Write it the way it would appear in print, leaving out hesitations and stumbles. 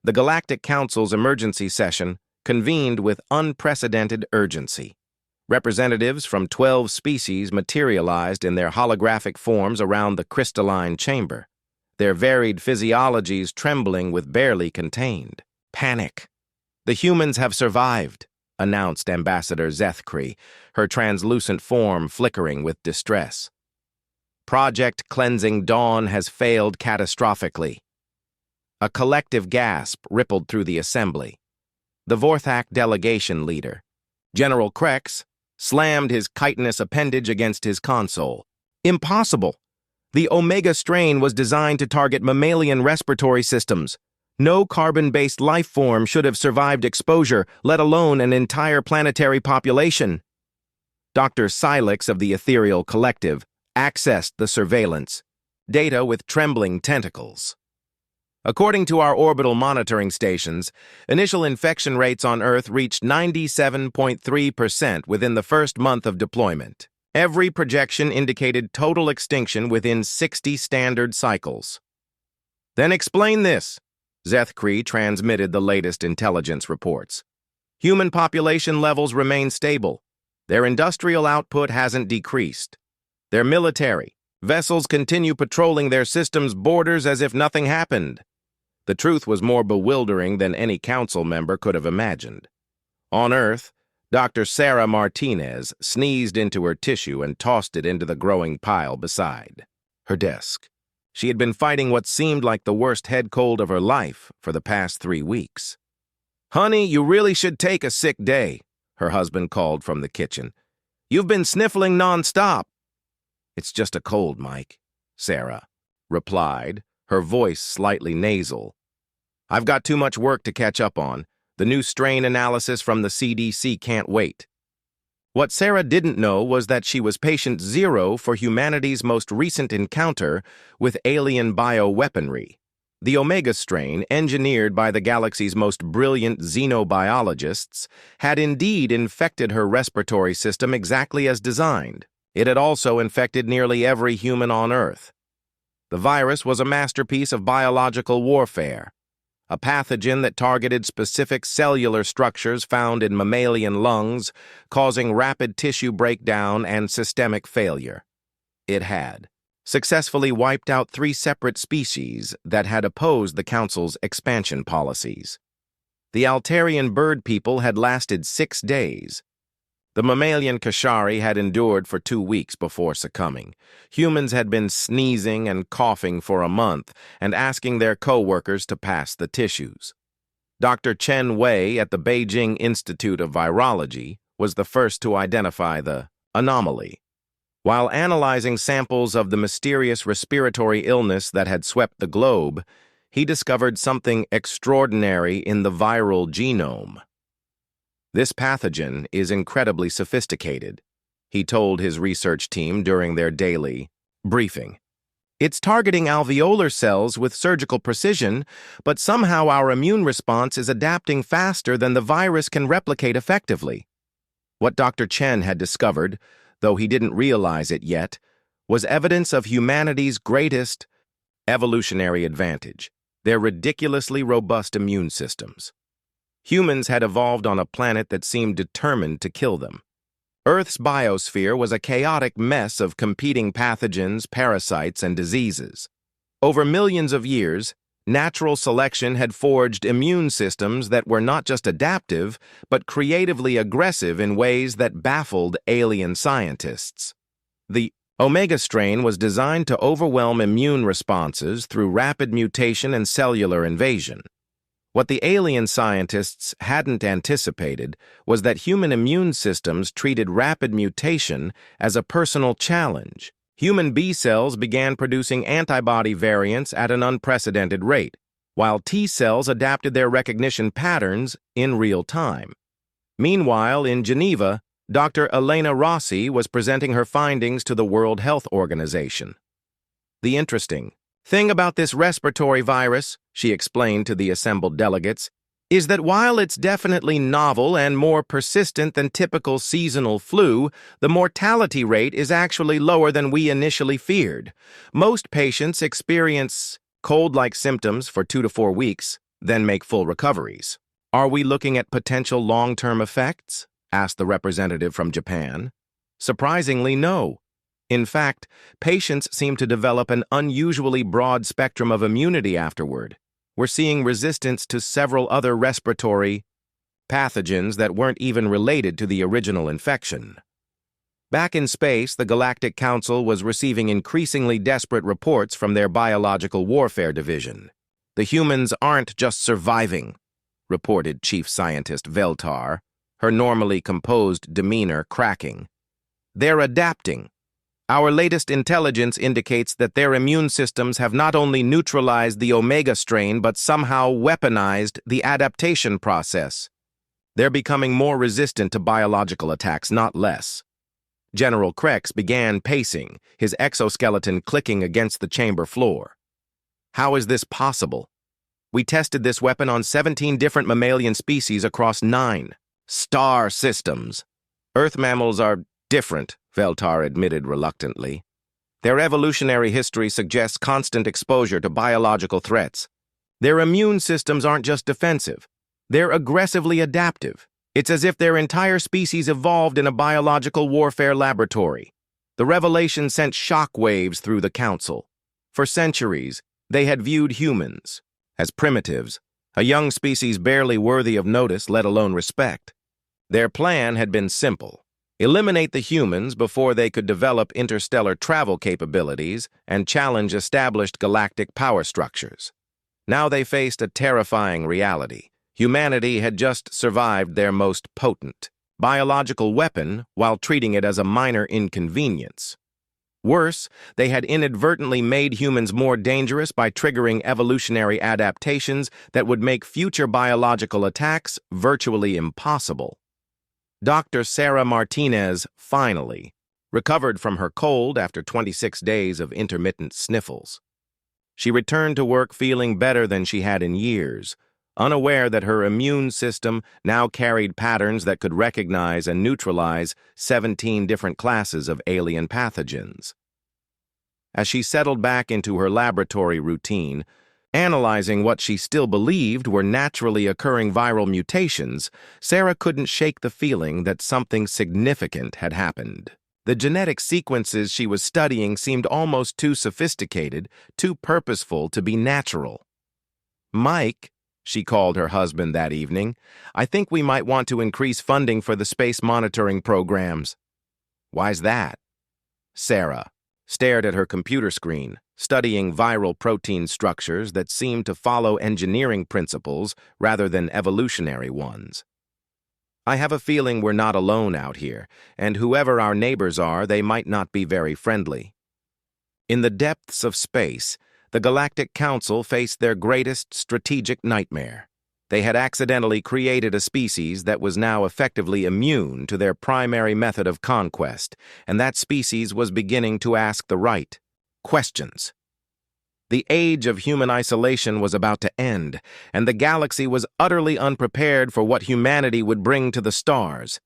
The Galactic Council's emergency session convened with unprecedented urgency. Representatives from 12 species materialized in their holographic forms around the crystalline chamber, their varied physiologies trembling with barely contained panic. "The humans have survived," announced Ambassador Zethkri, her translucent form flickering with distress. "Project Cleansing Dawn has failed catastrophically." A collective gasp rippled through the assembly. The Vorthak delegation leader, General Krex, slammed his chitinous appendage against his console. "Impossible! The Omega strain was designed to target mammalian respiratory systems. No carbon-based life form should have survived exposure, let alone an entire planetary population." Dr. Silix of the Ethereal Collective accessed the surveillance data with trembling tentacles. "According to our orbital monitoring stations, initial infection rates on Earth reached 97.3% within the first month of deployment. Every projection indicated total extinction within 60 standard cycles." "Then explain this." Zethkri transmitted the latest intelligence reports. "Human population levels remain stable. Their industrial output hasn't decreased. Their military vessels continue patrolling their system's borders as if nothing happened." The truth was more bewildering than any council member could have imagined. On Earth, Dr. Sarah Martinez sneezed into her tissue and tossed it into the growing pile beside her desk. She had been fighting what seemed like the worst head cold of her life for the past 3 weeks. "Honey, you really should take a sick day," her husband called from the kitchen. "You've been sniffling nonstop." "It's just a cold, Mike," Sarah replied, her voice slightly nasal. "I've got too much work to catch up on. The new strain analysis from the CDC can't wait." What Sarah didn't know was that she was patient zero for humanity's most recent encounter with alien bioweaponry. The Omega strain, engineered by the galaxy's most brilliant xenobiologists, had indeed infected her respiratory system exactly as designed. It had also infected nearly every human on Earth. The virus was a masterpiece of biological warfare, a pathogen that targeted specific cellular structures found in mammalian lungs, causing rapid tissue breakdown and systemic failure. It had successfully wiped out 3 separate species that had opposed the Council's expansion policies. The Altarian bird people had lasted 6 days. The mammalian Kashari had endured for 2 weeks before succumbing. Humans had been sneezing and coughing for a month and asking their co-workers to pass the tissues. Dr. Chen Wei at the Beijing Institute of Virology was the first to identify the anomaly. While analyzing samples of the mysterious respiratory illness that had swept the globe, he discovered something extraordinary in the viral genome. "This pathogen is incredibly sophisticated," he told his research team during their daily briefing. "It's targeting alveolar cells with surgical precision, but somehow our immune response is adapting faster than the virus can replicate effectively." What Dr. Chen had discovered, though he didn't realize it yet, was evidence of humanity's greatest evolutionary advantage: their ridiculously robust immune systems. Humans had evolved on a planet that seemed determined to kill them. Earth's biosphere was a chaotic mess of competing pathogens, parasites, and diseases. Over millions of years, natural selection had forged immune systems that were not just adaptive, but creatively aggressive in ways that baffled alien scientists. The Omega strain was designed to overwhelm immune responses through rapid mutation and cellular invasion. What the alien scientists hadn't anticipated was that human immune systems treated rapid mutation as a personal challenge. Human B cells began producing antibody variants at an unprecedented rate, while T cells adapted their recognition patterns in real time. Meanwhile, in Geneva, Dr. Elena Rossi was presenting her findings to the World Health Organization. "The interesting thing about this respiratory virus," she explained to the assembled delegates, "is that while it's definitely novel and more persistent than typical seasonal flu, the mortality rate is actually lower than we initially feared. Most patients experience cold-like symptoms for 2 to 4 weeks, then make full recoveries. Are we looking at potential long-term effects? Asked the representative from Japan. Surprisingly, no. In fact, patients seem to develop an unusually broad spectrum of immunity afterward. We're seeing resistance to several other respiratory pathogens that weren't even related to the original infection. Back in space, the Galactic Council was receiving increasingly desperate reports from their Biological Warfare Division. The humans aren't just surviving, reported Chief Scientist Veltar, her normally composed demeanor cracking. They're adapting. Our latest intelligence indicates that their immune systems have not only neutralized the Omega strain but somehow weaponized the adaptation process. They're becoming more resistant to biological attacks, not less. General Krex began pacing, his exoskeleton clicking against the chamber floor. How is this possible? We tested this weapon on 17 different mammalian species across 9 star systems. Earth mammals are different, Veltar admitted reluctantly. Their evolutionary history suggests constant exposure to biological threats. Their immune systems aren't just defensive. They're aggressively adaptive. It's as if their entire species evolved in a biological warfare laboratory. The revelation sent shockwaves through the Council. For centuries, they had viewed humans as primitives, a young species barely worthy of notice, let alone respect. Their plan had been simple. Eliminate the humans before they could develop interstellar travel capabilities and challenge established galactic power structures. Now they faced a terrifying reality. Humanity had just survived their most potent biological weapon while treating it as a minor inconvenience. Worse, they had inadvertently made humans more dangerous by triggering evolutionary adaptations that would make future biological attacks virtually impossible. Dr. Sarah Martinez finally recovered from her cold after 26 days of intermittent sniffles. She returned to work feeling better than she had in years, unaware that her immune system now carried patterns that could recognize and neutralize 17 different classes of alien pathogens. As she settled back into her laboratory routine, analyzing what she still believed were naturally occurring viral mutations, Sarah couldn't shake the feeling that something significant had happened. The genetic sequences she was studying seemed almost too sophisticated, too purposeful to be natural. "Mike," she called her husband that evening, "I think we might want to increase funding for the space monitoring programs." "Why's that?" Sarah stared at her computer screen, studying viral protein structures that seemed to follow engineering principles rather than evolutionary ones. "I have a feeling we're not alone out here, and whoever our neighbors are, they might not be very friendly." In the depths of space, the Galactic Council faced their greatest strategic nightmare. They had accidentally created a species that was now effectively immune to their primary method of conquest, and that species was beginning to ask the right questions. The age of human isolation was about to end, and the galaxy was utterly unprepared for what humanity would bring to the stars.